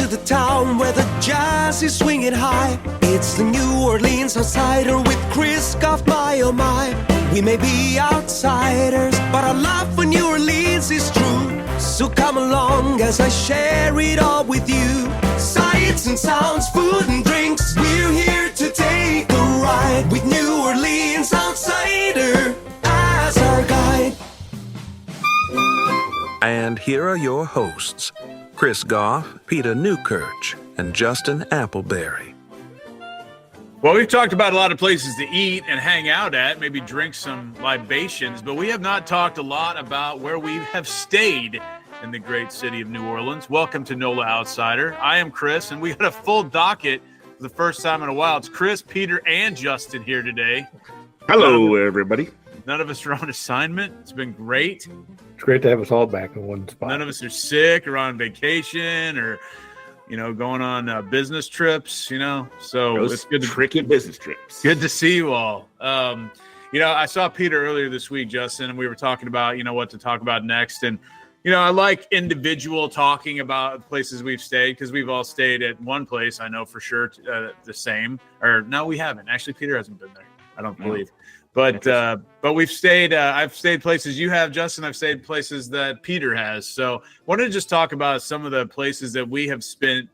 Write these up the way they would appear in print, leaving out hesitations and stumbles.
the town where the jazz is swinging high. It's the New Orleans Outsider with Chris Goff, my oh my. We may be outsiders, but our love for New Orleans is true. So come along as I share it all with you. Sights and sounds, food and drinks. We're here to take a ride with New Orleans Outsider as our guide. And here are your hosts, Chris Goff, Peter Newkirch, and Justin Appleberry. Well, we've talked about a lot of places to eat and hang out at, maybe drink some libations, but we have not talked a lot about where we have stayed in the great city of New Orleans. Welcome to NOLA Outsider. I am Chris, and we had a full docket for the first time in a while. It's Chris, Peter, and Justin here today. Hello, everybody. None of us are on assignment. It's been great. It's great to have us all back in one spot. None of us are sick or on vacation or, going on business trips, So Those it's good to tricky business trips. Good to see you all. I saw Peter earlier this week, Justin, and we were talking about, what to talk about next. And, I like individual talking about places we've stayed because we've all stayed at one place. I know for sure the same. Or no, we haven't. Actually, Peter hasn't been there. I don't believe. But we've stayed. I've stayed places you have, Justin. I've stayed places that Peter has. So wanted to just talk about some of the places that we have spent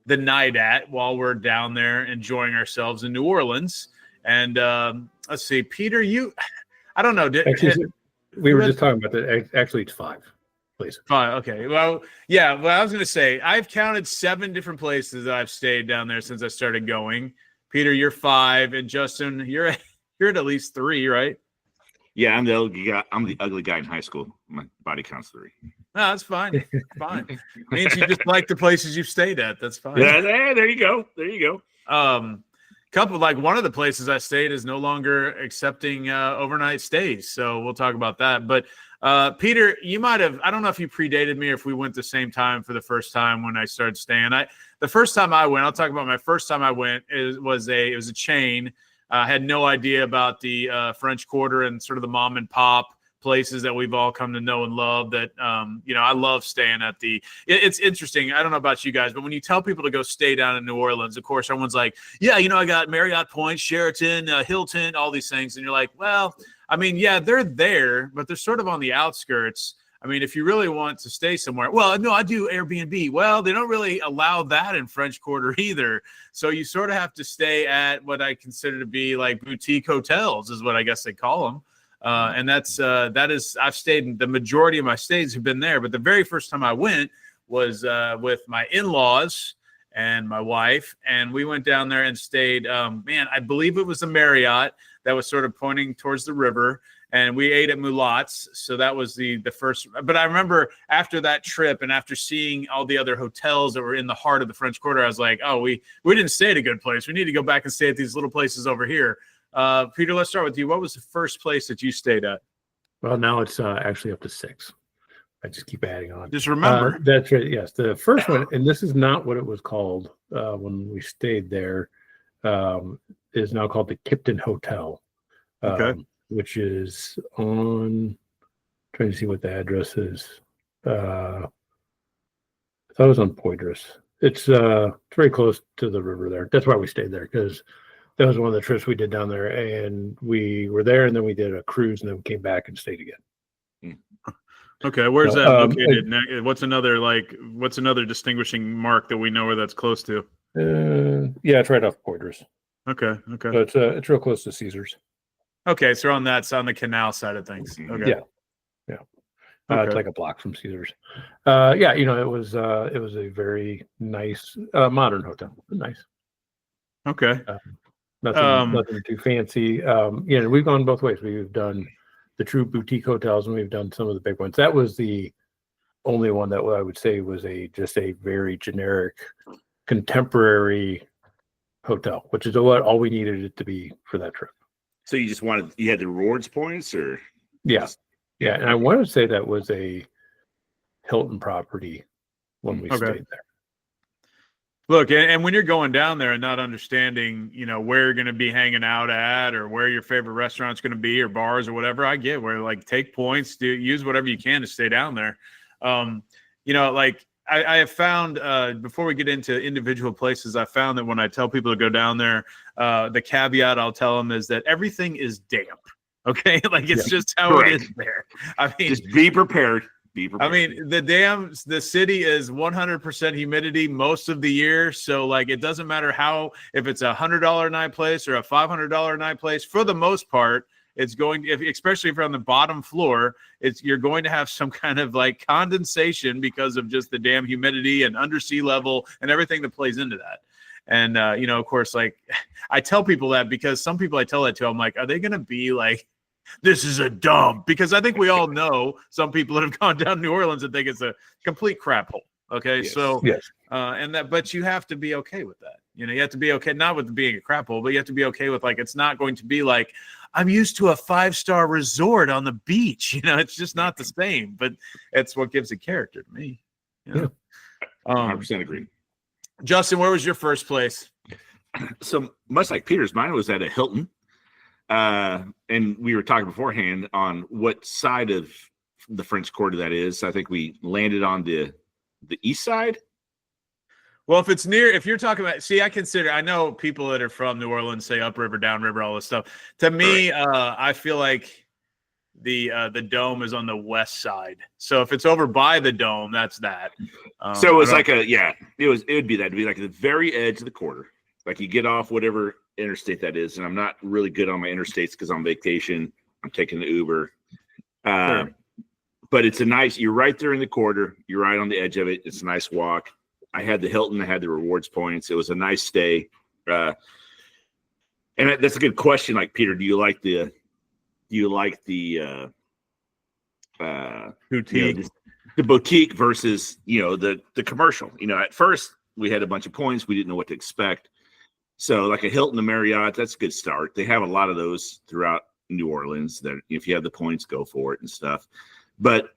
the night at while we're down there enjoying ourselves in New Orleans. And let's see, Peter, I don't know. We were just talking about that. Actually, it's 5 places. 5. Okay. Well, yeah. Well, I was going to say I've counted 7 different places that I've stayed down there since I started going. Peter, you're 5, and Justin, you're at least 3, right? Yeah, I'm the ugly guy in high school. My body counts 3. No, that's fine. Fine. Means you just like the places you've stayed at. That's fine. Yeah, there you go. One of the places I stayed is no longer accepting overnight stays. So we'll talk about that. But Peter, you might have, I don't know if you predated me or if we went the same time for the first time when I started staying. The first time I went, I'll talk about my first time I went, it was a chain. I had no idea about the French Quarter and sort of the mom and pop places that we've all come to know and love that, I love staying at it's interesting. I don't know about you guys, but when you tell people to go stay down in New Orleans, of course, everyone's like, yeah, I got Marriott Point, Sheraton, Hilton, all these things. And you're like, well, I mean, yeah, they're there, but they're sort of on the outskirts. I mean, if you really want to stay somewhere, well, no, I do Airbnb. Well, they don't really allow that in French Quarter either. So you sort of have to stay at what I consider to be like boutique hotels is what I guess they call them. And I've stayed, the majority of my stays have been there. But the very first time I went was with my in-laws and my wife. And we went down there and stayed, I believe it was a Marriott that was sort of pointing towards the river. And we ate at Mulat's. So that was the first. But I remember after that trip and after seeing all the other hotels that were in the heart of the French Quarter, I was like, oh, we didn't stay at a good place. We need to go back and stay at these little places over here. Peter, let's start with you. What was the first place that you stayed at? Well, now it's actually up to 6. I just keep adding on. Just remember. That's right. Yes. The first one, and this is not what it was called when we stayed there, is now called the Kipton Hotel. Okay. Which is trying to see what the address is. I thought it was on Poydras. It's very close to the river there. That's why we stayed there, because that was one of the trips we did down there, and we were there, and then we did a cruise, and then we came back and stayed again. Okay, where's that located? What's another distinguishing mark that we know where that's close to? Yeah, it's right off Poydras. Okay. So it's real close to Caesars. Okay, so on the Canal side of things. Okay. Yeah. Okay. It's like a block from Caesars. It was a very nice modern hotel. Nice. Okay. Nothing too fancy. We've gone both ways. We've done the true boutique hotels and we've done some of the big ones. That was the only one that I would say was just a very generic contemporary hotel, which is all we needed it to be for that trip. So you had the rewards points or? Yeah. And I want to say that was a Hilton property when we stayed there. Look, and when you're going down there and not understanding, where you're going to be hanging out at or where your favorite restaurant's going to be or bars or whatever, I get where take points, use whatever you can to stay down there. I have found before we get into individual places, I found that when I tell people to go down there, the caveat I'll tell them is that everything is damp. Okay, like it's just how Correct. it is there. I mean, Just be prepared. Be I prepared. mean, the city is 100% humidity most of the year. So like, it doesn't matter if it's $100 a night place or a $500 a night place, for the most part, it's going, especially if you're on the bottom floor, you're going to have some kind of like condensation because of just the damn humidity and under sea level and everything that plays into that. And, of course, like I tell people that because some people I tell that to, I'm like, are they going to be like, this is a dump? Because I think we all know some people that have gone down to New Orleans and think it's a complete crap hole. Okay. Yes. So, Yes. but you have to be okay with that. You have to be okay, not with being a crap hole, but you have to be okay with like, it's not going to be like, I'm used to a 5-star resort on the beach. It's just not the same, but it's what gives it character to me. 100% agree. Justin, where was your first place? So much like Peter's, mine was at a Hilton. And we were talking beforehand on what side of the French Quarter that is. I think we landed on the east side. Well, if you're talking about, I know people that are from New Orleans say upriver, downriver, all this stuff. To me, I feel like the dome is on the west side. So if it's over by the dome, that's that. So it was like it would be that. It'd be like the very edge of the quarter. Like you get off whatever interstate that is. And I'm not really good on my interstates because I'm on vacation. I'm taking the Uber. Sure. But it's you're right there in the quarter. You're right on the edge of it. It's a nice walk. I had the Hilton. I had the rewards points. It was a nice stay. And that's a good question. Like, Peter, do you like the boutique, the boutique versus, the commercial? At first we had a bunch of points. We didn't know what to expect. So like a Hilton, a Marriott, that's a good start. They have a lot of those throughout New Orleans that if you have the points, go for it and stuff. But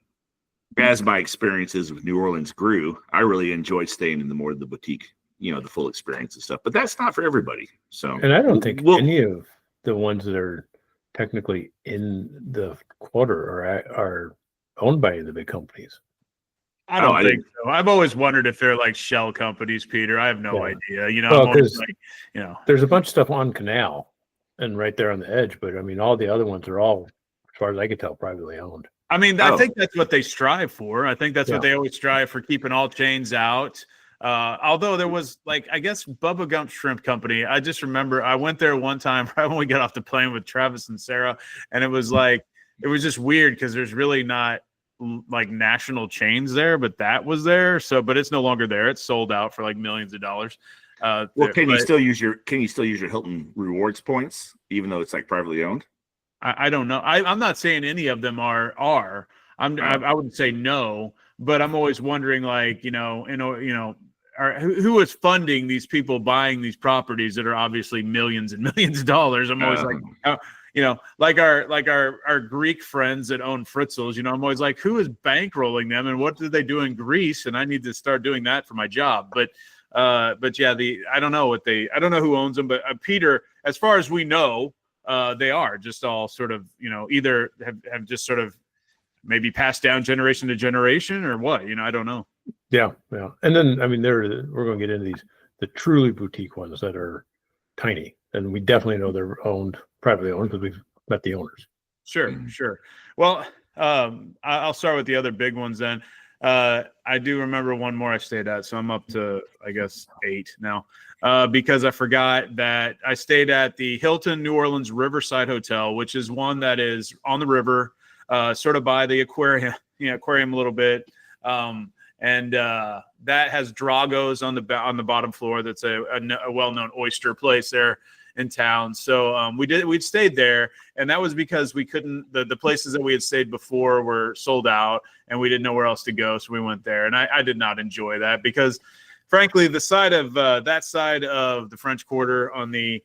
as my experiences with New Orleans grew, I really enjoyed staying in the boutique, the full experience and stuff. But that's not for everybody. So, And I don't think any of the ones that are technically in the quarter are owned by the big companies. I don't think so. I've always wondered if they're like shell companies, Peter. I have no idea. There's a bunch of stuff on Canal and right there on the edge, but I mean, all the other ones are all, as far as I can tell, privately owned. I mean, I think that's what they strive for. I think that's what they always strive for, keeping all chains out. Although there was I guess Bubba Gump Shrimp Company. I just remember I went there one time right when we got off the plane with Travis and Sarah. And it was just weird because there's really not like national chains there, but that was there. So, but it's no longer there. It's sold out for like millions of dollars. Can you still use your Hilton rewards points, even though it's like privately owned? I don't know. I'm not saying any of them are. I wouldn't say no, but I'm always wondering, who is funding these people buying these properties that are obviously millions and millions of dollars? I'm always like our Greek friends that own Fritzels. I'm always like, who is bankrolling them, and what do they do in Greece? And I need to start doing that for my job. But yeah, I don't know who owns them, but Peter, as far as we know. They are just all sort of, either have just sort of maybe passed down generation to generation or what, I don't know. Yeah. And then, I mean, we're going to get into the truly boutique ones that are tiny. And we definitely know they're privately owned because we've met the owners. Sure. Well, I'll start with the other big ones then. I do remember one more I stayed at, so I'm up to, I guess, 8 now. Because I forgot that I stayed at the Hilton New Orleans Riverside Hotel, which is one that is on the river, sort of by the aquarium a little bit. And that has Drago's on the bottom floor. That's a well-known oyster place there in town. So we'd stayed there, and that was because we couldn't, the places that we had stayed before were sold out and we didn't know where else to go. So we went there, and I did not enjoy that because frankly, the side of that side of the French Quarter on the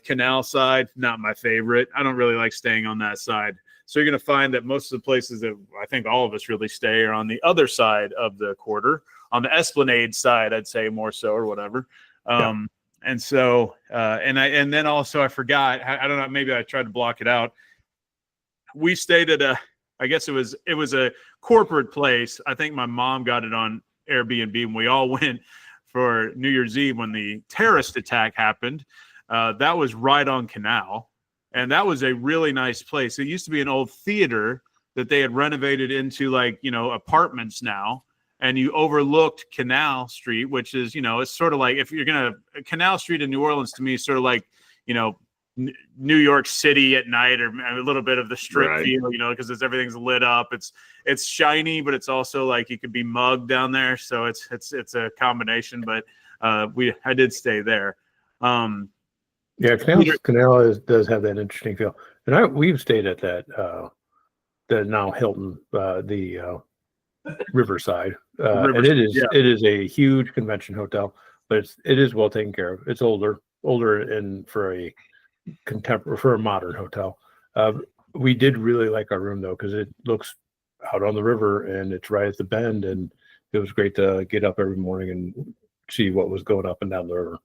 Canal side, not my favorite. I don't really like staying on that side. So you're going to find that most of the places that I think all of us really stay are on the other side of the quarter, on the Esplanade side, I'd say more so, or whatever. And so, and then also I forgot, I don't know, maybe I tried to block it out. We stayed at I guess it was a corporate place. I think my mom got it on Airbnb, and we all went for New Year's Eve when the terrorist attack happened. That was right on Canal, and that was a really nice place. It used to be an old theater that they had renovated into apartments now, and you overlooked Canal Street, which is, it's sort of like, if you're going to, Canal Street in New Orleans to me is sort of like, New York City at night, or a little bit of the strip feel, because everything's lit up. It's shiny, but it's also like you could be mugged down there. So it's a combination, but I did stay there. Yeah, Canal does have that interesting feel. And we've stayed at that, the now Hilton, the Riverside. And it is a huge convention hotel, but it is well taken care of. It's older and for a modern hotel. We did really like our room though, because it looks out on the river and it's right at the bend, and it was great to get up every morning and see what was going up and down the river.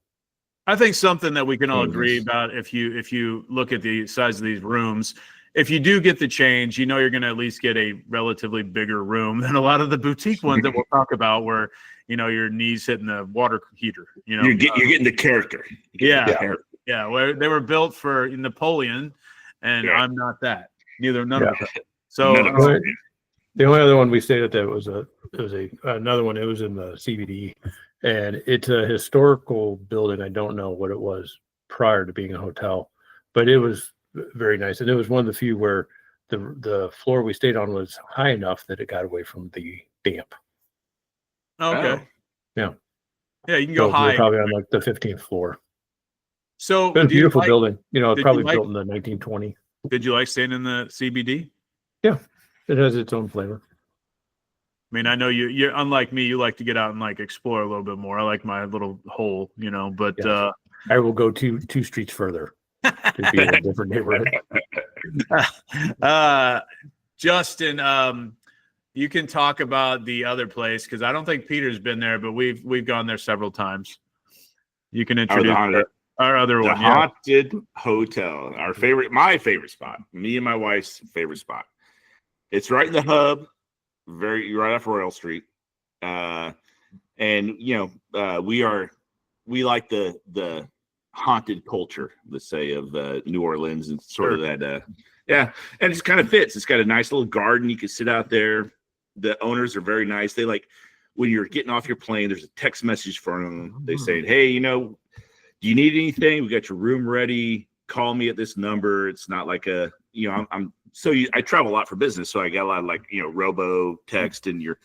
I think something that we can all agree about, if you look at the size of these rooms, if you do get the change, you're going to at least get a relatively bigger room than a lot of the boutique ones that we'll talk about, where your knees hitting the water heater. You're getting the character. Yeah, where they were built for Napoleon, and I'm not that. None of us. So the only other one we stayed at that was another one. It was in the CBD, and it's a historical building. I don't know what it was prior to being a hotel, but it was very nice, and it was one of the few where the floor we stayed on was high enough that it got away from the damp. Okay. Yeah, you can go high. We're probably on like the 15th floor. So it's a beautiful building. Probably built in the 1920s. Did you like staying in the CBD? Yeah, it has its own flavor. I mean, I know you're unlike me. You like to get out and like explore a little bit more. I like my little hole, but I will go two streets further to be in a different neighborhood. Justin, you can talk about the other place, because I don't think Peter's been there, but we've gone there several times. You can introduce our other one. The Haunted Hotel, my favorite spot, me and my wife's favorite spot. It's right in the hub, right off Royal Street. And we like the haunted culture, let's say, of New Orleans, and sort of that and it just kind of fits. It's got a nice little garden. You can sit out there. The owners are very nice. They like, when you're getting off your plane, there's a text message from them. They say, hey, do you need anything? We got your room ready. Call me at this number. It's not like I travel a lot for business, so I got a lot of robo text, and you're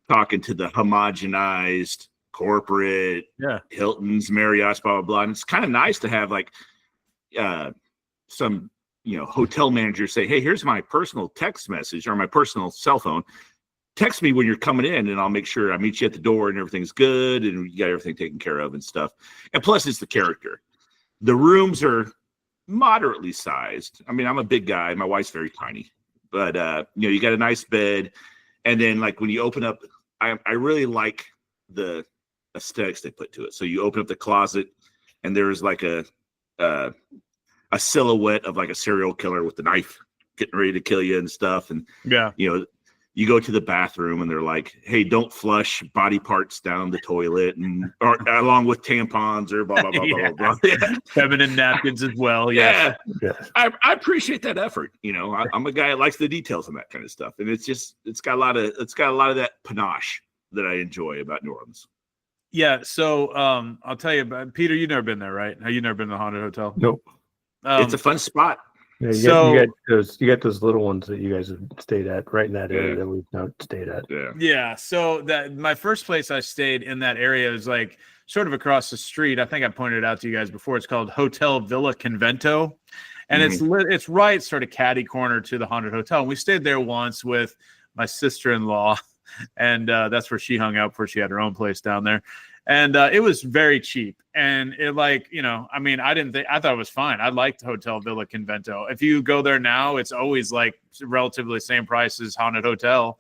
talking to the homogenized corporate Hiltons, Marriott's, blah blah blah. And it's kind of nice to have some hotel managers say, hey, here's my personal text message or my personal cell phone. Text me when you're coming in, and I'll make sure I meet you at the door and everything's good and you got everything taken care of and stuff. And plus, it's the character. The rooms are moderately sized. I mean, I'm a big guy. My wife's very tiny, but you got a nice bed. And then when you open up, I really like the aesthetics they put to it. So you open up the closet, and there's a silhouette of a serial killer with the knife getting ready to kill you and stuff. And you go to the bathroom, and they're like, hey, don't flush body parts down the toilet, or along with tampons or blah blah blah blah blah. Yeah. Feminine napkins as well. Yeah. I appreciate that effort. I'm a guy that likes the details and that kind of stuff, and it's got a lot of that panache that I enjoy about New Orleans. Yeah. So I'll tell you about, Peter, you've never been there, right? Have you never been to the haunted hotel? Nope. It's a fun spot. Yeah, you got those little ones that you guys have stayed at right in that area that we've not stayed at. Yeah. So my first place I stayed in that area is sort of across the street. I think I pointed it out to you guys before. It's called Hotel Villa Convento, and it's right sort of catty corner to the haunted hotel. And we stayed there once with my sister-in-law, and that's where she hung out before she had her own place down there. And it was very cheap. And it I thought it was fine. I liked Hotel Villa Convento. If you go there now, it's always relatively the same price as Haunted Hotel.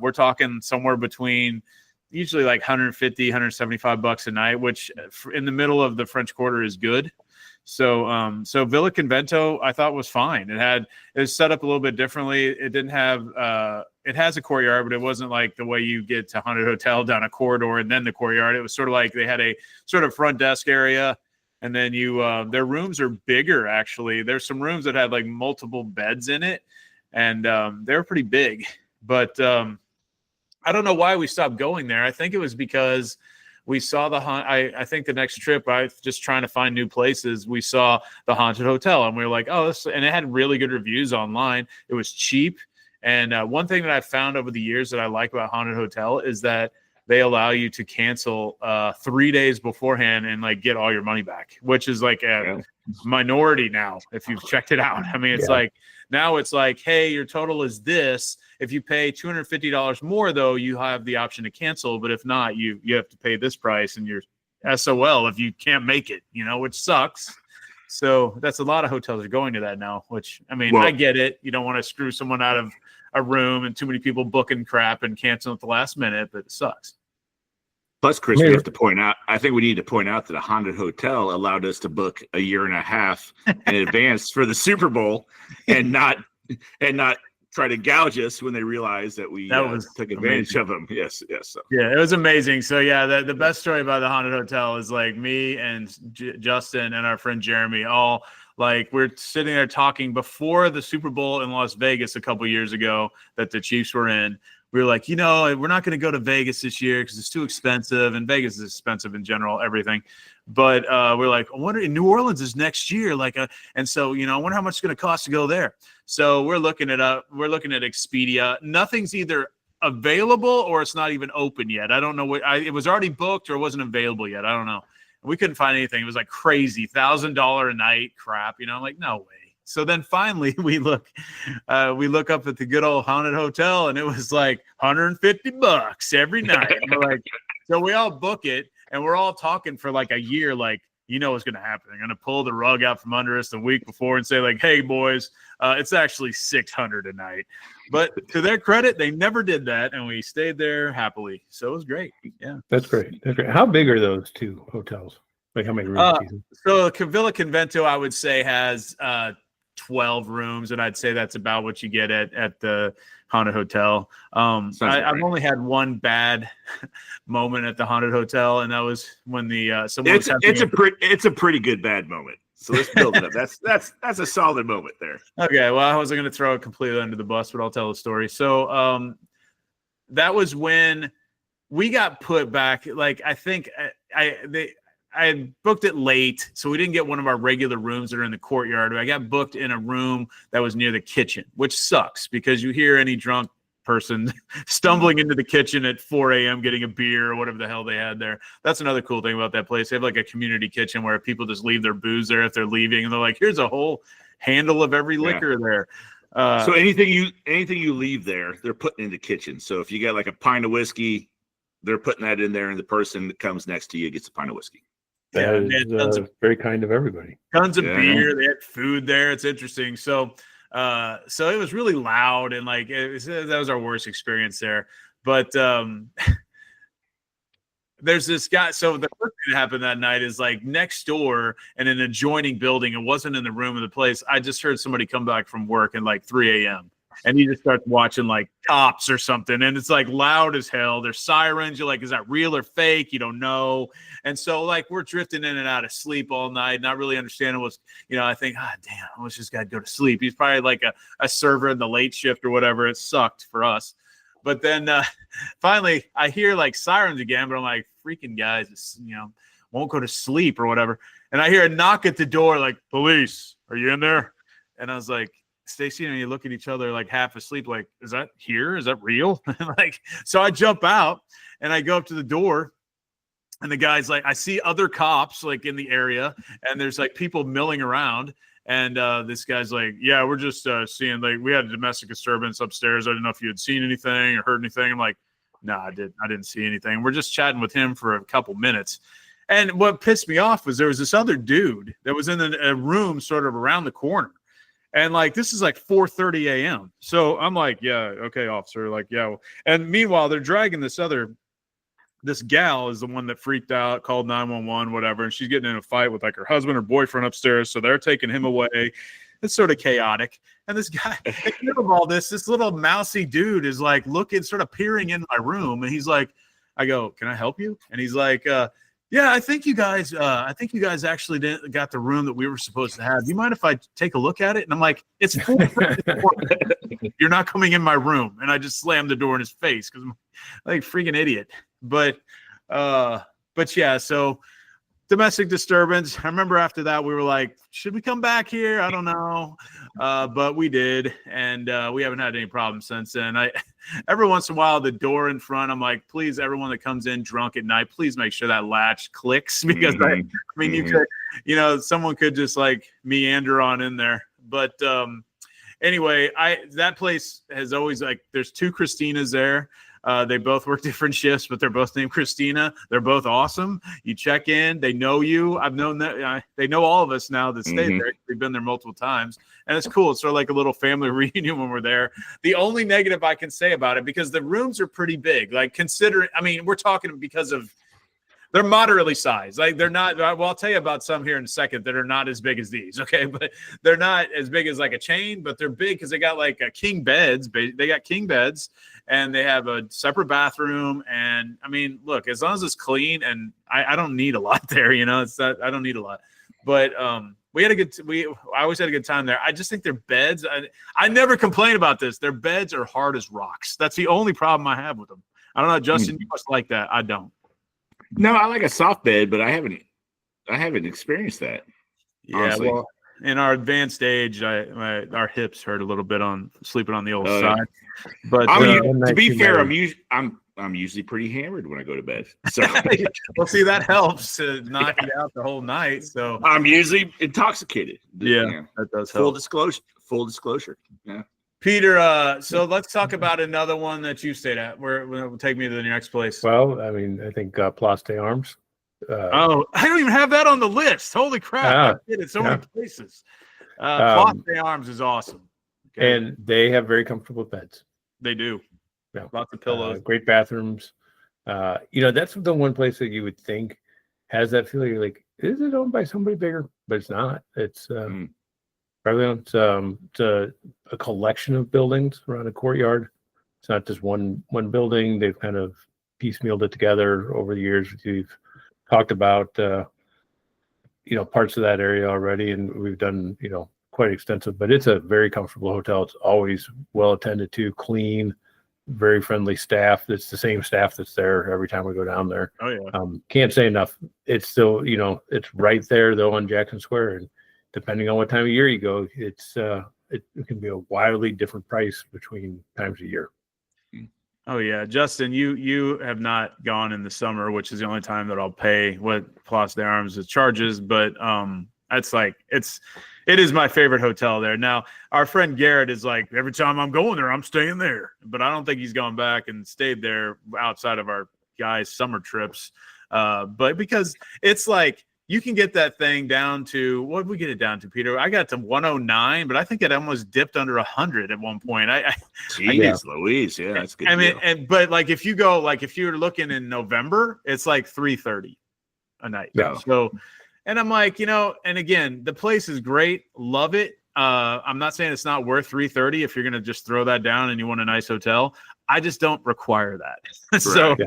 We're talking somewhere between usually $150, $175 a night, which in the middle of the French Quarter is good. So Villa Convento I thought was fine. It was set up a little bit differently. It didn't have it has a courtyard, but it wasn't like the way you get to Haunted Hotel down a corridor and then the courtyard. It was sort of like they had a sort of front desk area. And then their rooms are bigger, actually. There's some rooms that had like multiple beds in it, and they're pretty big. But I don't know why we stopped going there. I think it was because we saw I think the next trip, I was just trying to find new places. We saw the Haunted Hotel, and we were like, oh, and it had really good reviews online. It was cheap. And one thing that I've found over the years that I like about Haunted Hotel is that they allow you to cancel 3 days beforehand and like get all your money back, which is like a minority now. If you've checked it out, I mean, it's like now it's like, hey, your total is this. If you pay $250 more, though, you have the option to cancel. But if not, you have to pay this price, and you're SOL if you can't make it. Which sucks. So that's a lot of hotels are going to that now. Which I mean, I get it. You don't want to screw someone out of a room and too many people booking crap and canceling at the last minute, but it sucks. Plus, Chris, we have to point out, I think we need to point out that a Haunted Hotel allowed us to book a year and a half in advance for the Super Bowl and not try to gouge us when they realized that we took advantage of them. Yes. So. Yeah, it was amazing. So yeah, the best story about the Haunted Hotel is like me and Justin and our friend Jeremy all like we're sitting there talking before the Super Bowl in Las Vegas a couple years ago that the Chiefs were in. We were like, we're not going to go to Vegas this year because it's too expensive, and Vegas is expensive in general, everything. But we're like, I wonder, in New Orleans is next year, and so I wonder how much it's going to cost to go there. So we're looking it up. We're looking at Expedia. Nothing's either available or it's not even open yet. I don't know what it was already booked or it wasn't available yet. I don't know. We couldn't find anything. It was like crazy, $1,000 a night crap. I'm like, no way. So then finally we look up at the good old Haunted Hotel, and it was like $150 every night. We're like, so we all book it, and we're all talking for like a year, like, what's going to happen. They're going to pull the rug out from under us the week before and say like, hey boys, it's actually $600 a night. But to their credit, they never did that, and we stayed there happily. So it was great. Yeah, that's great. How big are those two hotels? Like how many rooms? So Villa Convento, I would say, has 12 rooms, and I'd say that's about what you get at the Haunted Hotel. I've only had one bad moment at the Haunted Hotel, and that was when the someone it's a pretty good bad moment. So let's build it up. That's a solid moment there. Okay, well, I wasn't going to throw it completely under the bus, but I'll tell the story. So that was when we got put back. Like I think I had booked it late, so we didn't get one of our regular rooms that are in the courtyard. I got booked in a room that was near the kitchen, which sucks because you hear any drunk person stumbling into the kitchen at 4 a.m. getting a beer or whatever the hell they had there. That's another cool thing about that place. They have like a community kitchen where people just leave their booze there if they're leaving, and they're like, here's a whole handle of every liquor there. So anything you leave there, they're putting in the kitchen. So if you got like a pint of whiskey, they're putting that in there, and the person that comes next to you gets a pint of whiskey. That is very kind of everybody. Tons of beer. They had food there. It's interesting. So it was really loud, and like that was our worst experience there. But there's this guy. So the first thing that happened that night is like next door in an adjoining building. It wasn't in the room of the place. I just heard somebody come back from work at like 3 a.m. And he just starts watching like Cops or something, and it's like loud as hell. There's sirens. You're like, is that real or fake? You don't know. And so like we're drifting in and out of sleep all night, not really understanding what's, I think, damn, I wish this guy go to sleep. He's probably like a server in the late shift or whatever. It sucked for us. But then finally I hear like sirens again, but I'm like, freaking guys, won't go to sleep or whatever. And I hear a knock at the door, like, police, are you in there? And I was like, Stacy and you look at each other like half asleep, like, is that here? Is that real? Like, so I jump out and I go up to the door, and the guy's like, I see other cops like in the area, and there's like people milling around. And this guy's like, yeah, we're just seeing, like, we had a domestic disturbance upstairs. I didn't know if you had seen anything or heard anything. I'm like, no, I didn't see anything. We're just chatting with him for a couple minutes. And what pissed me off was there was this other dude that was in a room sort of around the corner. And like, this is like 4:30 a.m. So I'm like, yeah, okay, officer. Like, yeah. And meanwhile, they're dragging this gal is the one that freaked out, called 911, whatever. And she's getting in a fight with like her husband or boyfriend upstairs. So they're taking him away. It's sort of chaotic. And this guy, in the middle of all this little mousy dude is like sort of peering in my room. And he's like, I go, can I help you? And he's like, yeah, I think you guys actually got the room that we were supposed to have. Do you mind if I take a look at it? And I'm like, it's full. You're not coming in my room. And I just slammed the door in his face because I'm like freaking idiot. But yeah, so domestic disturbance. I remember after that we were like, should we come back here? I don't know. But we did, and we haven't had any problems since then. Every once in a while, the door in front, I'm like, please, everyone that comes in drunk at night, please make sure that latch clicks, because you could, someone could just like meander on in there. But anyway, that place has always, like, there's 2 Christinas there. They both work different shifts, but they're both named Christina. They're both awesome. You check in, they know you. I've known that. They know all of us now that stay there. We've been there multiple times, and it's cool. It's sort of like a little family reunion when we're there. The only negative I can say about it, because the rooms are pretty big, like we're talking because of they're moderately sized. Like they're not, well, I'll tell you about some here in a second that are not as big as these. Okay. But they're not as big as like a chain, but they're big because they got like king beds. They got king beds, and they have a separate bathroom. And I mean, look, as long as it's clean, and I don't need a lot there, it's that I don't need a lot, but, I always had a good time there. I just think their beds, I never complain about this. Their beds are hard as rocks. That's the only problem I have with them. I don't know, Justin, you must like that. I don't. No, I like a soft bed, but I haven't experienced that. Yeah, honestly. well, in our advanced age, our hips hurt a little bit on sleeping on the old side. But to be fair, I'm usually pretty hammered when I go to bed. So well, see, that helps to knock you out the whole night. So I'm usually intoxicated. Yeah, that does help. Full disclosure. Yeah. Peter, so let's talk about another one that you stayed at. Will take me to the next place. Well, I mean, I think Place des Armes. I don't even have that on the list. Holy crap! I did it so many places. Place des Armes is awesome. Okay. And they have very comfortable beds. They do. Yeah. Lots of pillows. Great bathrooms. That's the one place that you would think has that feeling. You're like, is it owned by somebody bigger? But it's not. It's it's a collection of buildings around a courtyard. It's not just one building. They've kind of piecemealed it together over the years. We've talked about parts of that area already, and we've done quite extensive. But it's a very comfortable hotel. It's always well attended to, clean, very friendly staff. It's the same staff that's there every time we go down there. Oh yeah. Can't say enough. It's still it's right there though on Jackson Square, and depending on what time of year you go, it can be a wildly different price between times of year. Oh yeah, Justin, you have not gone in the summer, which is the only time that I'll pay what Place des Armes charges. But it is my favorite hotel there. Now, our friend Garrett is like, every time I'm going there, I'm staying there. But I don't think he's gone back and stayed there outside of our guys' summer trips. But because it's like, you can get that thing down to, what did we get it down to, Peter? I got to 109, but I think it almost dipped under 100 at one point. Jeez, Louise, yeah, that's good. I mean, but like if you're looking in November, it's like 330 a night. Yeah. So, and I'm like, and again, the place is great, love it. I'm not saying it's not worth 330 if you're gonna just throw that down and you want a nice hotel. I just don't require that. So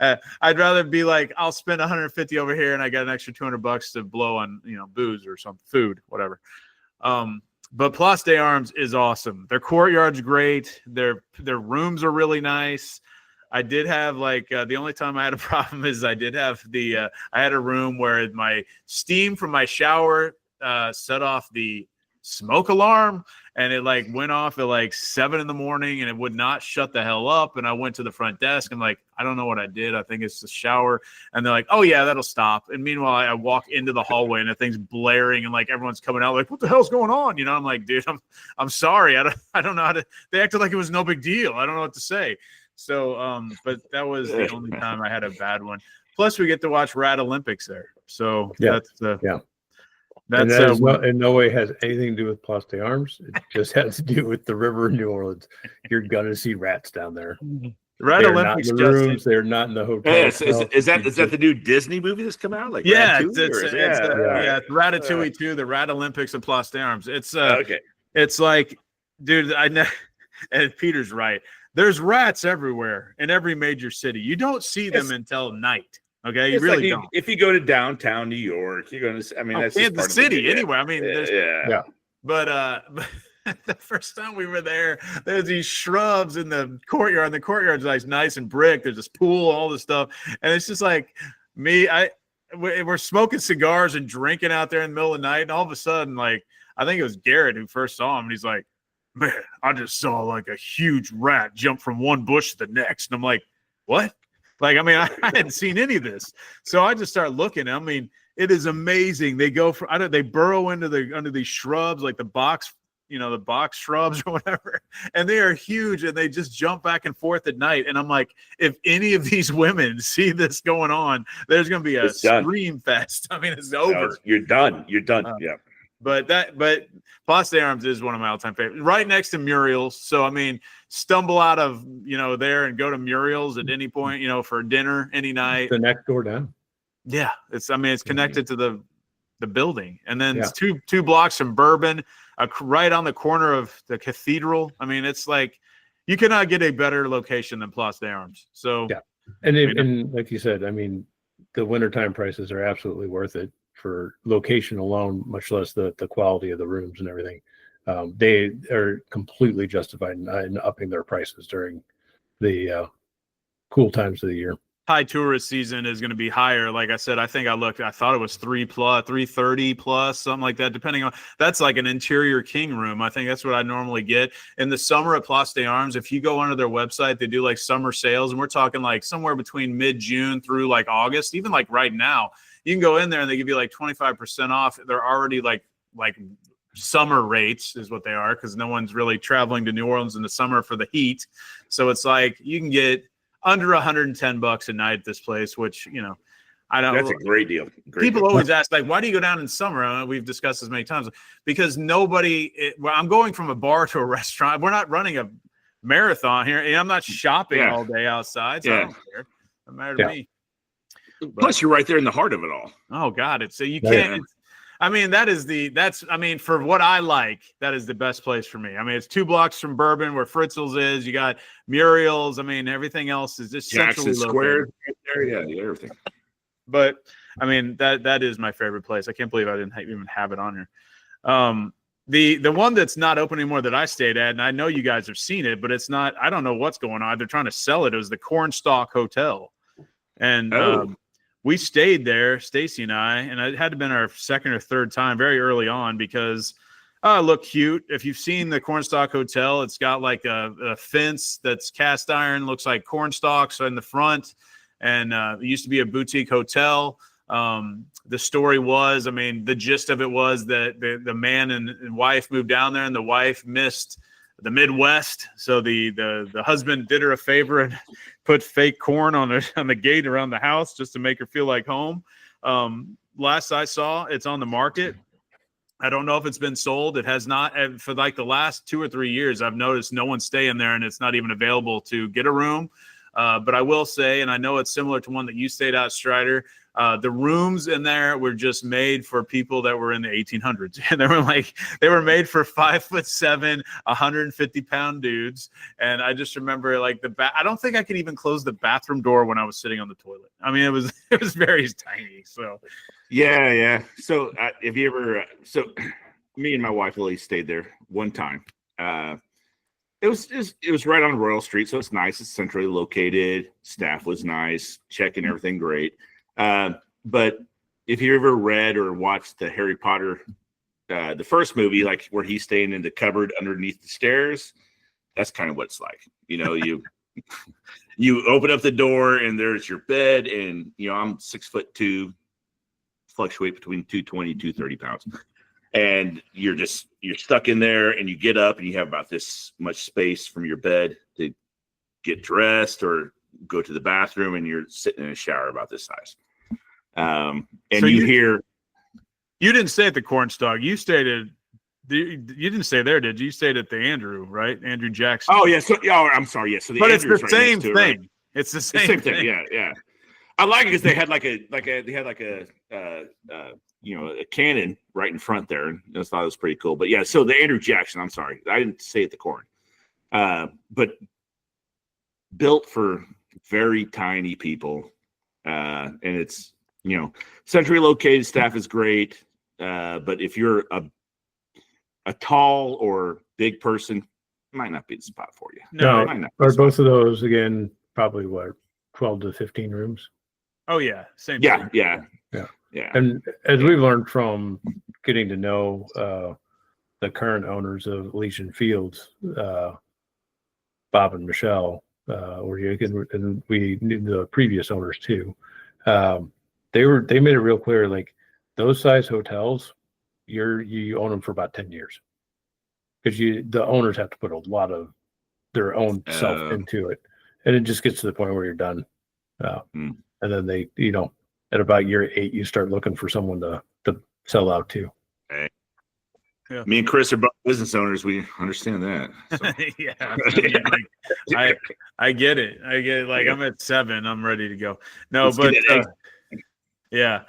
I'd rather be like, I'll spend 150 over here and I got an extra $200 to blow on, booze or some food, whatever. But Place des Armes is awesome. Their courtyard's great. Their rooms are really nice. I did have the only time I had a problem is I had a room where my steam from my shower set off the smoke alarm, and it went off at 7 a.m, and it would not shut the hell up. And I went to the front desk and I don't know what I did. I think it's the shower. And they're like, oh yeah, that'll stop. And meanwhile, I walk into the hallway and the thing's blaring and everyone's coming out what the hell's going on? I'm like, dude, I'm sorry. I don't know how to. They acted like it was no big deal. I don't know what to say. So, but that was the only time I had a bad one. Plus, we get to watch Rad Olympics there. So that's in no way has anything to do with Place des Armes. It just has to do with the river in New Orleans. You're gonna see rats down there. The Rat They're Olympics not in the rooms. They're not in the hotel. Yeah, is that the new Disney movie that's come out? Like Ratatouille, it's Ratatouille 2, the Rat Olympics of Place d'Armes. It's okay. It's like, dude, I know, and Peter's right. There's rats everywhere in every major city. You don't see them until night. Okay, you really don't. If you go to downtown New York, you're going to. I mean, that's Kansas City anyway. I mean, yeah. But the first time we were there, there's these shrubs in the courtyard. And the courtyard's like nice and brick. There's this pool, all this stuff, and it's just like we're smoking cigars and drinking out there in the middle of the night, and all of a sudden, like I think it was Garrett who first saw him, and he's like, "Man, I just saw like a huge rat jump from one bush to the next," and I'm like, "What?" Like, I mean, I hadn't seen any of this, so I just started looking. I mean, it is amazing. They go they burrow under these shrubs, like the box shrubs or whatever, and they are huge, and they just jump back and forth at night. And I'm like, if any of these women see this going on, there's going to be a scream fest. I mean, it's over. No, you're done. Yeah. But Place d'Armes is one of my all-time favorites. Right next to Muriel's. So I mean, stumble out of there and go to Muriel's at any point, for dinner any night. The next door down. Yeah, it's connected to the building, and then it's two blocks from Bourbon, right on the corner of the cathedral. I mean, it's like you cannot get a better location than Place d'Armes. So yeah, and like you said, I mean, the wintertime prices are absolutely worth it for location alone, much less the quality of the rooms and everything. They are completely justified in upping their prices during the cool times of the year. High tourist season is going to be higher. Like I said, I think I thought it was 330 plus, something like that, depending on, that's like an interior king room. I think that's what I normally get in the summer at Place d'Armes. If you go onto their website, they do like summer sales, and we're talking like somewhere between mid-June through like August, even like right now. You can go in there and they give you like 25% off. They're already like summer rates is what they are, because no one's really traveling to New Orleans in the summer for the heat. So it's like you can get under $110 a night at this place, which, I don't. That's a great deal. People always ask, like, why do you go down in summer? We've discussed this many times. Because I'm going from a bar to a restaurant. We're not running a marathon here. And I'm not shopping all day outside. So I don't care. Doesn't matter to me. Plus, you're right there in the heart of it all. Oh God, you can't. I mean, for what I like, that is the best place for me. I mean, it's 2 blocks from Bourbon where Fritzl's is. You got Muriel's. I mean, everything else is just Jackson Square. Yeah, everything. But I mean, that is my favorite place. I can't believe I didn't even have it on here. The one that's not open anymore that I stayed at, and I know you guys have seen it, but it's not. I don't know what's going on. They're trying to sell it. It was the Cornstalk Hotel, and we stayed there, Stacy and I, and it had to have been our second or third time very early on because it looked cute. If you've seen the Cornstalk Hotel, it's got like a fence that's cast iron, looks like cornstalks in the front, and it used to be a boutique hotel. The story was, the gist of it was that the man and wife moved down there, and the wife missed the Midwest. So the husband did her a favor and put fake corn on the gate around the house just to make her feel like home. Last I saw, it's on the market. I don't know if it's been sold. It has not. For like the last 2 or 3 years, I've noticed no one's staying there, and it's not even available to get a room. But I will say, and I know it's similar to one that you stayed at, Strider, the rooms in there were just made for people that were in the 1800s. And they were made for 5'7", 150-pound dudes. And I just remember I don't think I could even close the bathroom door when I was sitting on the toilet. I mean, it was very tiny. So yeah. So if you ever, me and my wife Lily stayed there one time. It was right on Royal Street, so it's nice. It's centrally located. Staff was nice. Check-in, everything great. But if you ever read or watched the Harry Potter, the first movie, like where he's staying in the cupboard underneath the stairs, that's kind of what it's like. You open up the door and there's your bed, and I'm 6'2", fluctuate between 220 and 230 pounds. And you're stuck in there, and you get up and you have about this much space from your bed to get dressed or go to the bathroom, and you're sitting in a shower about this size. And so you didn't stay at the Cornstalk. You stayed at You didn't stay there, did you? You stayed at the Andrew, right? Andrew Jackson. Oh yeah. So I'm sorry. Yeah. So the but Andrew's it's the right same next to it, thing. right? It's the It's same, the same thing. thing. Yeah. Yeah. I like it because they had a cannon right in front there, and I thought it was pretty cool. But yeah, so the Andrew Jackson. I'm sorry, I didn't say at the corn, but built for very tiny people, and it's centrally located. Staff is great, but if you're a tall or big person, it might not be the spot for you. No, it might not be or the spot. both of those again, probably 12 to 15 rooms. Oh yeah, same. Yeah, thing. yeah. And as we've learned from getting to know the current owners of Elysian Fields, Bob and Michelle, and we knew the previous owners too. They made it real clear, like those size hotels, you own them for about 10 years because the owners have to put a lot of their own self into it, and it just gets to the point where you're done. And then they, at about year 8, you start looking for someone to sell out to. Hey. Yeah. Me and Chris are both business owners. We understand that. So. Yeah, I get it. Like I'm at 7. I'm ready to go. No, but yeah.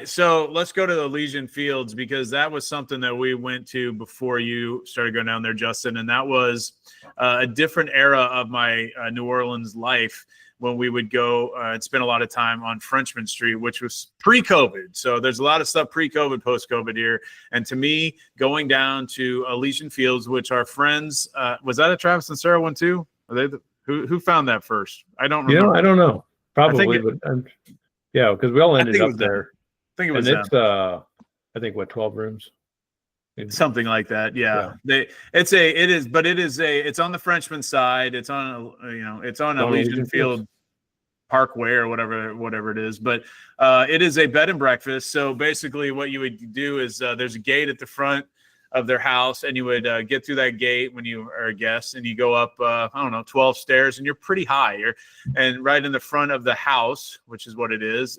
So let's go to the Elysian Fields because that was something that we went to before you started going down there, Justin, and that was a different era of my New Orleans life. When we would go and spend a lot of time on Frenchman Street, which was pre-COVID. So there's a lot of stuff pre-COVID, post-COVID here. And to me, going down to Elysian Fields, which our friends, was that a Travis and Sarah one too? Are they who found that first? I don't remember. I don't know. Probably, yeah, because we all ended up there. I think it was and it's I think 12 rooms. Something like that. Yeah. It's on the Frenchman side. It's on Elysian Field Parkway or whatever it is. But it is a bed and breakfast. So basically what you would do is there's a gate at the front of their house, and you would get through that gate when you are a guest, and you go up 12 stairs, and you're pretty high. And right in the front of the house, which is what it is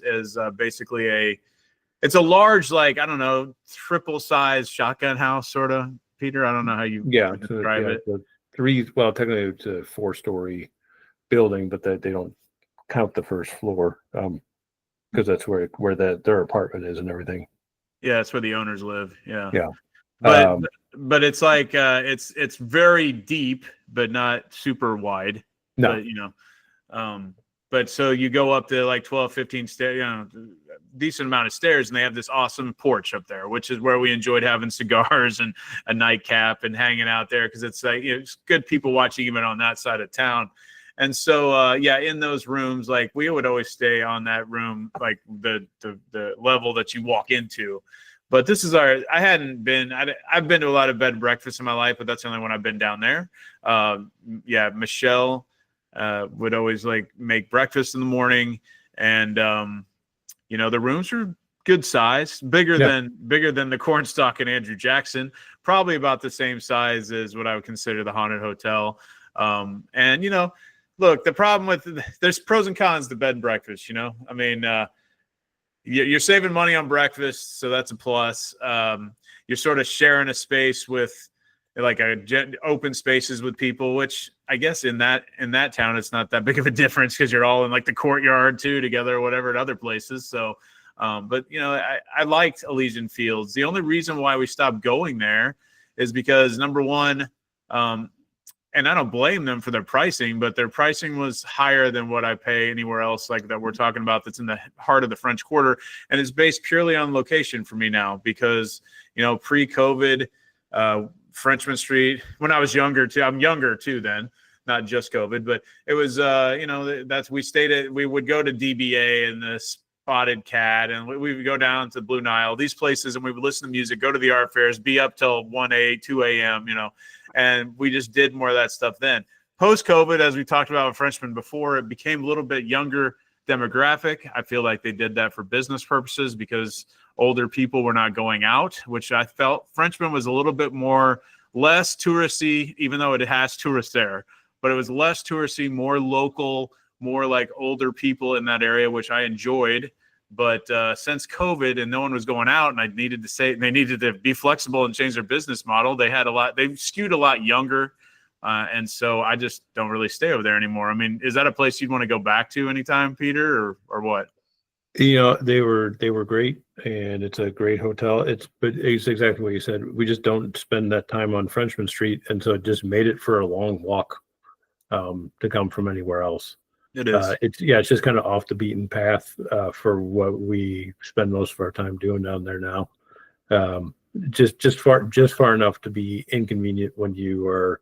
basically it's a large, triple size shotgun house, sort of, Peter. I don't know how you describe it. Technically it's a 4-story building, but they don't count the first floor because that's where their apartment is and everything. Yeah, that's where the owners live. Yeah. Yeah. But it's like it's very deep, but not super wide. No. But, but so you go up to 12, 15 stairs, decent amount of stairs, and they have this awesome porch up there, which is where we enjoyed having cigars and a nightcap and hanging out there because it's it's good people watching even on that side of town. And so in those rooms, we would always stay on that room, the level that you walk into. But this is I've been to a lot of bed and breakfasts in my life, but that's the only one I've been down there. Michelle would always make breakfast in the morning, and the rooms are good size, bigger than the Cornstalk and Andrew Jackson, probably about the same size as what I would consider the Haunted Hotel. Look, the problem there's pros and cons to bed and breakfast. You're saving money on breakfast, so that's a plus. You're sort of sharing a space with open spaces with people, which I guess in that town it's not that big of a difference because you're all in the courtyard too together or whatever at other places. So but I liked Elysian Fields. The only reason why we stopped going there is because number one, and I don't blame them for their pricing, but their pricing was higher than what I pay anywhere else that we're talking about that's in the heart of the French Quarter, and it's based purely on location for me now because pre-COVID Frenchman Street, when I was younger too, I'm younger too then, not just COVID, but it was we would go to DBA and the Spotted Cat, and we would go down to Blue Nile, these places, and we would listen to music, go to the art fairs, be up till 2 a.m., and we just did more of that stuff then. Post-COVID, as we talked about with Frenchmen before, it became a little bit younger demographic. I feel like they did that for business purposes because older people were not going out, which I felt Frenchman was a little bit less touristy, even though it has tourists there, but it was less touristy, more local, more older people in that area, which I enjoyed. But since COVID and no one was going out, and they needed to be flexible and change their business model, they skewed a lot younger. And so I just don't really stay over there anymore. I mean, is that a place you'd want to go back to anytime, Peter, or what? They were great, and it's a great hotel. But it's exactly what you said. We just don't spend that time on Frenchman Street, and so it just made it for a long walk to come from anywhere else. It is. It's just kind of off the beaten path for what we spend most of our time doing down there now. Just far enough to be inconvenient when you are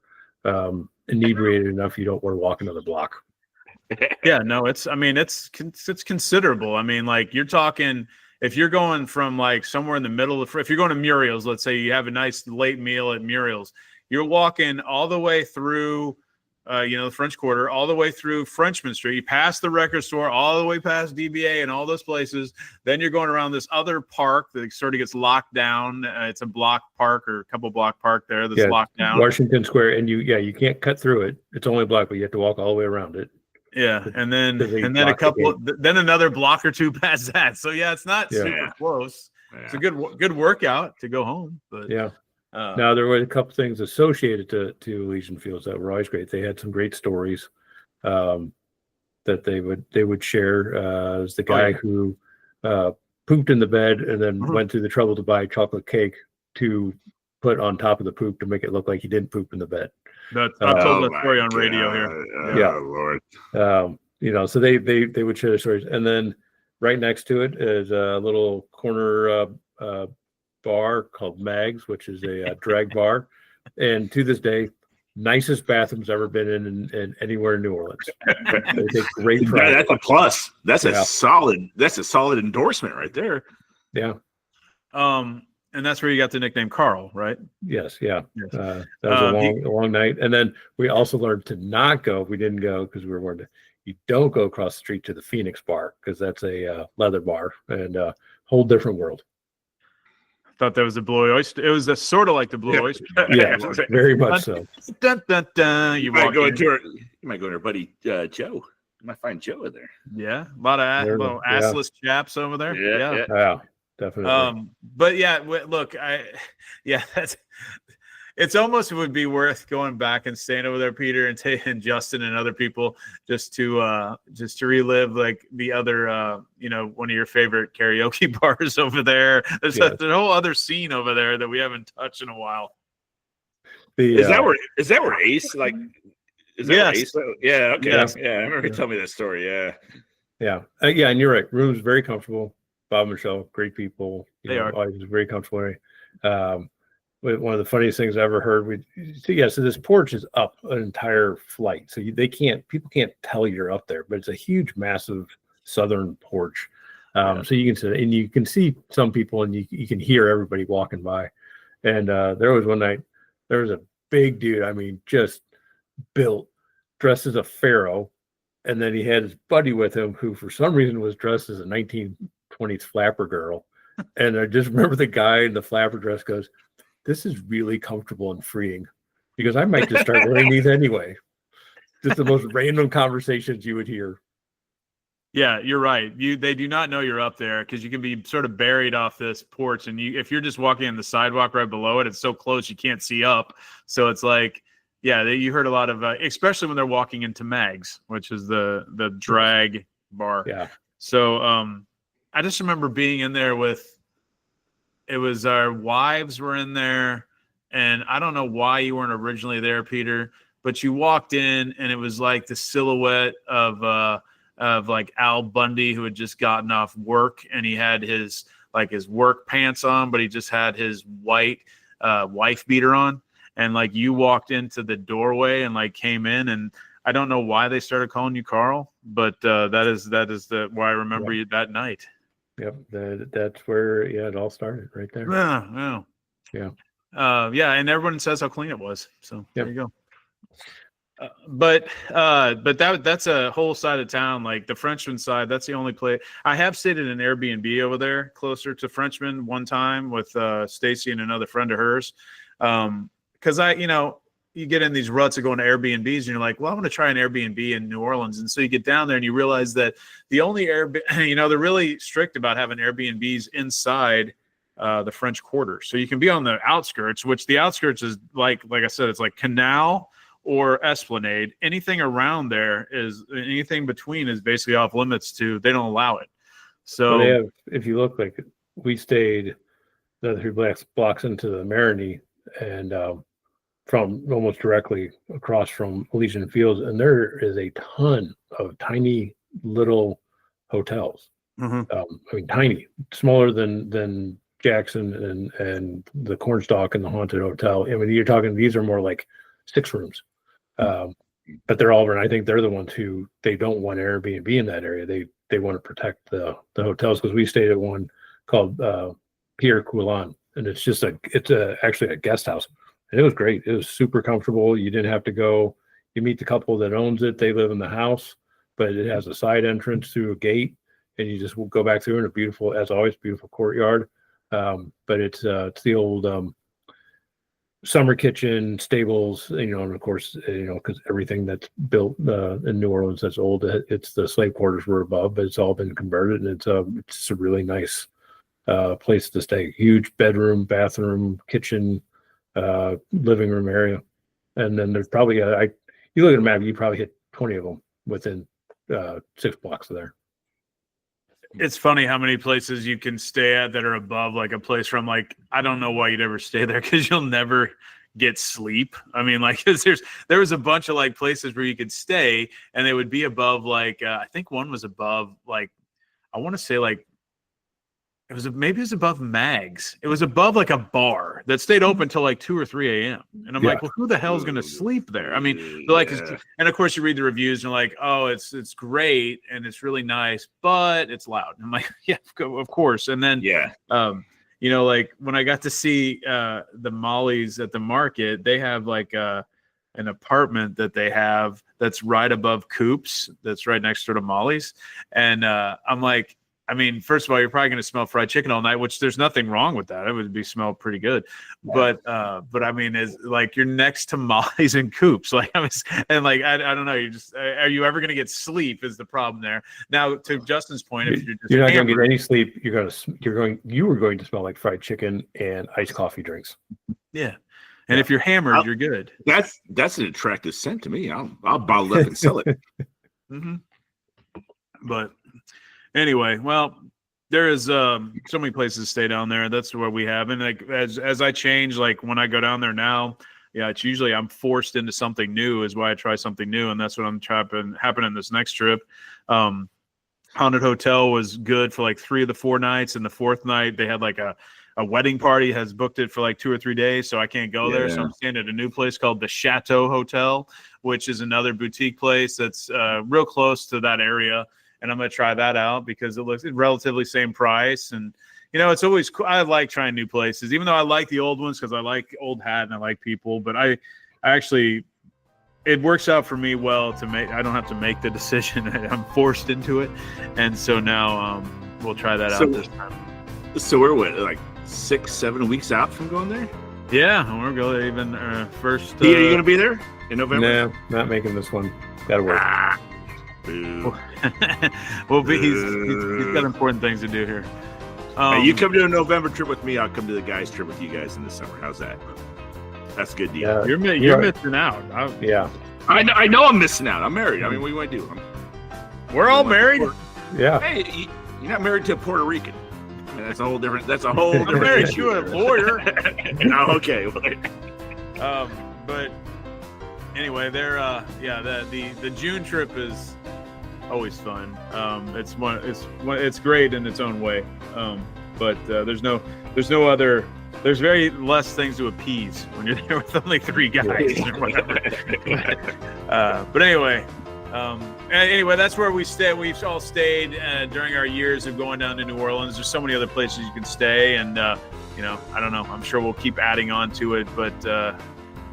inebriated enough you don't want to walk another block. Yeah, no, it's considerable. I mean, like, you're talking, if you're going from like somewhere in the middle of, if you're going to Muriel's, let's say you have a nice late meal at Muriel's, you're walking all the way through, the French Quarter, all the way through Frenchman Street. You pass the record store, all the way past DBA and all those places. Then you're going around this other park that sort of gets locked down. It's a block park or a couple block park there that's locked down. Washington Square, and you can't cut through it. It's only a block, but you have to walk all the way around it. Yeah, and then another block or two past that. So yeah, it's not super close. Yeah. It's a good workout to go home. But now there were a couple things associated to Elysian Fields that were always great. They had some great stories that they would share. As the guy who pooped in the bed and then went through the trouble to buy chocolate cake to put on top of the poop to make it look like he didn't poop in the bed. I've told that story on radio here. Lord. So they would share their stories, and then right next to it is a little corner bar called Mags, which is a drag bar, and to this day, nicest bathrooms ever been in anywhere in New Orleans. They take great pride. That's a plus. That's a solid endorsement right there. Yeah. And that's where you got the nickname Carl, right? Yes. Yeah. That was a long night. And then we also learned to not go. We didn't go because we were warned. You don't go across the street to the Phoenix bar because that's a leather bar and a whole different world. I thought that was a Blue Oyster. It was sort of like the Blue Oyster. Yeah, very much so. Dun, dun, dun. You might go to her buddy Joe. You might find Joe in there. Yeah, a lot of assless chaps over there. Yeah. Definitely. But yeah, look, it's almost would be worth going back and staying over there, Peter, and Justin and other people just to relive like the other, one of your favorite karaoke bars over there. There's a whole other scene over there that we haven't touched in a while. Is that where Ace like? Is that where Ace? Yeah. Okay. Yes. Yeah. I remember you telling me that story. Yeah. Yeah. And you're right. Room's very comfortable. Bob and Michelle, great people. They are always very comfortable. One of the funniest things I ever heard. So this porch is up an entire flight, so people can't tell you're up there, but it's a huge, massive southern porch. So you can sit and you can see some people, and you can hear everybody walking by. And there was one night, there was a big dude. I mean, just built, dressed as a pharaoh, and then he had his buddy with him, who for some reason was dressed as a 1920s flapper girl. And I just remember the guy in the flapper dress goes, "This is really comfortable and freeing," because I might just start wearing these anyway. Just the most random conversations you would hear. Yeah, you're right. They do not know you're up there because you can be sort of buried off this porch, and if you're just walking on the sidewalk right below it, it's so close you can't see up. So it's like, you heard a lot of, especially when they're walking into Mags, which is the drag bar. Yeah. So I just remember being in there it was our wives were in there, and I don't know why you weren't originally there, Peter, but you walked in and it was like the silhouette of like Al Bundy, who had just gotten off work, and he had his work pants on, but he just had his white wife beater on. And like you walked into the doorway and like came in, and I don't know why they started calling you Carl, but that is why I remember you that night. Yep, that's where it all started right there. Yeah. And everyone says how clean it was. So There you go. But that's a whole side of town. Like the Frenchman side, that's the only place. I have stayed at an Airbnb over there closer to Frenchman one time with Stacy and another friend of hers. Because you get in these ruts of going to Airbnbs and you're like, well, I'm going to try an Airbnb in New Orleans. And so you get down there and you realize that the only Airbnb, they're really strict about having Airbnbs inside the French Quarter. So you can be on the outskirts, which the outskirts is like I said, it's like Canal or Esplanade. Anything around there is, anything between is basically off limits to, they don't allow it. So they have, if you look, like we stayed the 3 blocks into the Marigny, and from almost directly across from Elysian Fields, and there is a ton of tiny little hotels. I mean, tiny, smaller than Jackson and the Cornstalk and the Haunted Hotel. I mean, you're talking, these are more like 6 rooms, but they're all, and I think they're the ones who, they don't want Airbnb in that area. They want to protect the hotels, because we stayed at one called Pierre Coulon, and it's actually a guest house. And it was great. It was super comfortable. You didn't have to go. You meet the couple that owns it. They live in the house, but it has a side entrance through a gate, and you just go back through in a beautiful, as always, beautiful courtyard. But it's the old summer kitchen, stables, and of course, because everything that's built in New Orleans that's old, it's the slave quarters were above, but it's all been converted, and it's a really nice place to stay. Huge bedroom, bathroom, kitchen, living room area, and then there's probably you look at a map, you probably hit 20 of them within 6 blocks of there. it's funny how many places you can stay at that are above like a place where I'm like, I don't know why you'd ever stay there, because you'll never get sleep. I mean, like, there was a bunch of like places where you could stay and they would be above like I think one was above like, I want to say like maybe it was above Mags. It was above like a bar that stayed open till like 2 or 3 a.m. And I'm like, well, who the hell is going to sleep there? I mean, like, and of course you read the reviews and you're like, oh, it's great and it's really nice, but it's loud. And I'm like, yeah, of course. And then, you know, like when I got to see the Mollies at the market, they have like an apartment that they have that's right above Coop's, that's right next door to Molly's. And I'm like, I mean, first of all, you're probably going to smell fried chicken all night, which there's nothing wrong with that. It would be smell pretty good. Yeah. But I mean, is like you're next to Molly's and Coops, like I was, and like I don't know. You just are you ever going to get sleep? Is the problem there? Now, to Justin's point, if you're not going to get any sleep, you were going to smell like fried chicken and iced coffee drinks. Yeah, and if you're hammered, you're good. That's an attractive scent to me. I'll bottle up and sell it. Mm-hmm. But. Anyway, well, there is so many places to stay down there. That's where we have. And like as I change, like when I go down there now, yeah, it's usually I'm forced into something new is why I try something new. And that's what I'm happening this next trip. Haunted Hotel was good for like 3 of the 4 nights. And the 4th night, they had like a wedding party, has booked it for like 2 or 3 days. So I can't go there. So I'm staying at a new place called the Chateau Hotel, which is another boutique place that's real close to that area. And I'm going to try that out because it looks relatively same price. And, you know, it's always cool. I like trying new places, even though I like the old ones because I like Old Hat and I like people. But I actually, it works out for me well to make, I don't have to make the decision. I'm forced into it. And so now we'll try that out this time. So we're what, like 6-7 weeks out from going there? Yeah, we're going even first. Are you going to be there in November? No, not making this one. Got to work. Well, he's got important things to do here. Hey, you come to a November trip with me, I'll come to the guys trip with you guys in the summer. How's that? That's a good deal. Yeah, you're missing out. I know I'm missing out. I'm married. I mean, what do you want to do? We're all married. Yeah. Hey, you're not married to a Puerto Rican. I mean, that's a whole different. I'm married to a lawyer. Oh, okay. But anyway, the June trip is always fun. It's great in its own way. But there's very less things to appease when you're there with only 3 guys or whatever. But anyway, that's where we stay. We've all stayed during our years of going down to New Orleans. There's so many other places you can stay, and you know, I don't know. I'm sure we'll keep adding on to it, but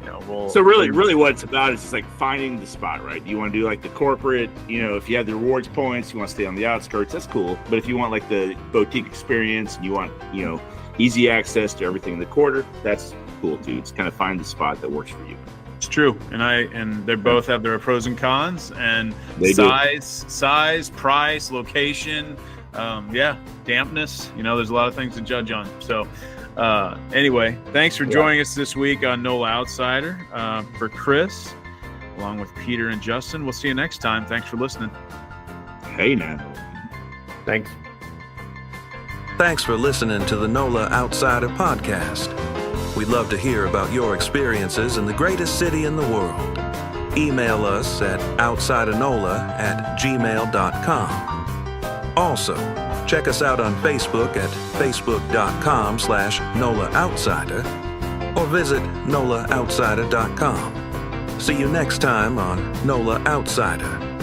you know, so really what it's about is just like finding the spot, right? You want to do like the corporate, you know, if you have the rewards points, you want to stay on the outskirts, that's cool. But if you want like the boutique experience and you want, you know, easy access to everything in the quarter, that's cool too. It's kind of find the spot that works for you. True, and they both have their pros and cons, and They do. size, price, location, dampness. There's a lot of things to judge on. So, anyway, thanks for joining us this week on NOLA Outsider. For Chris, along with Peter and Justin, we'll see you next time. Thanks for listening. Hey, now. Thanks. Thanks for listening to the NOLA Outsider podcast. We'd love to hear about your experiences in the greatest city in the world. Email us at outsidernola@gmail.com. Also, check us out on Facebook at facebook.com/NOLA Outsider or visit NOLAOutsider.com. See you next time on NOLA Outsider.